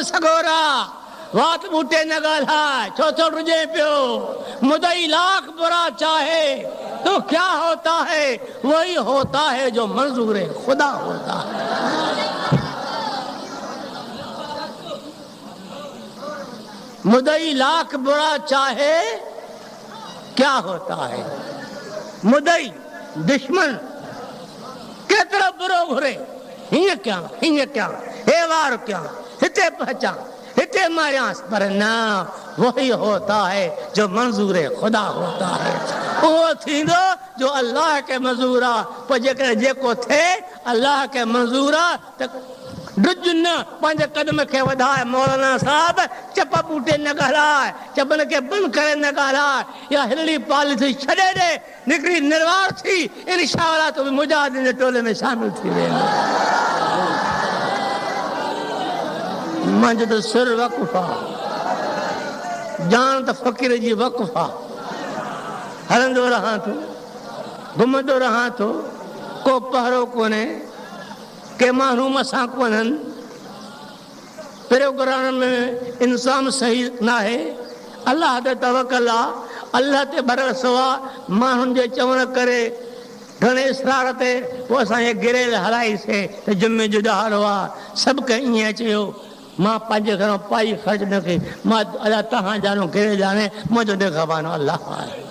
सगोरा वात बूटे न ॻाल्हाए छो थो रुझे पियो मुदई लाख बुरा चाहे तो क्या होता है वही होता है जो मंजूर खुदा होता है। मुदई लाख बुरा चाहे क्या होता है। मुदई दुश्मन केतरा बुरो घुरे हीअं क्या हे वार क्या हिते पहचान हिते मारियांस पर न वही होता है जो मंजूर खुदा होता है। वो थींदो जो अल्लाह के मंजूर आ पर जेकर जेको थे अल्लाह के मंजूर आ त ड्रिज न पंहिंजे कदम खे वधाए मौलाना साहब चप बूटे न ॻाल्हाए चपन खे बंदि करे न ॻाल्हाए या हिलड़ी पॉलिसी छॾे ॾे निकिरी निर्वार थी इंशाअल्लाह तो मुजाहिदीन जे टोले में शामिल थी वेंदो। मुंहिंजो त सिर वक़फ़ आहे जान त फ़क़ीर जी वक़फ़ आहे हलंदो रहां थो घुमंदो रहां थो को पहरो कोन्हे के माण्हू मसां कोन्हनि प्रोग्राम में इंसान सही न आहे अल्लाह ते तवकल आहे अल्लाह ते भरोसो आहे माण्हुनि जे चवण करे घणे इसरार ते पोइ असांखे गिरेल हलाईसीं त जुमे जो ॾहाड़ो आहे सभु कंहिं ईअं चयो मां पंहिंजे घरों पाई ख़र्च न कई मां अलाह तव्हां ॼाणो गिरे ॼाणे मुंहिंजो निगहबान अल्लाह आहे।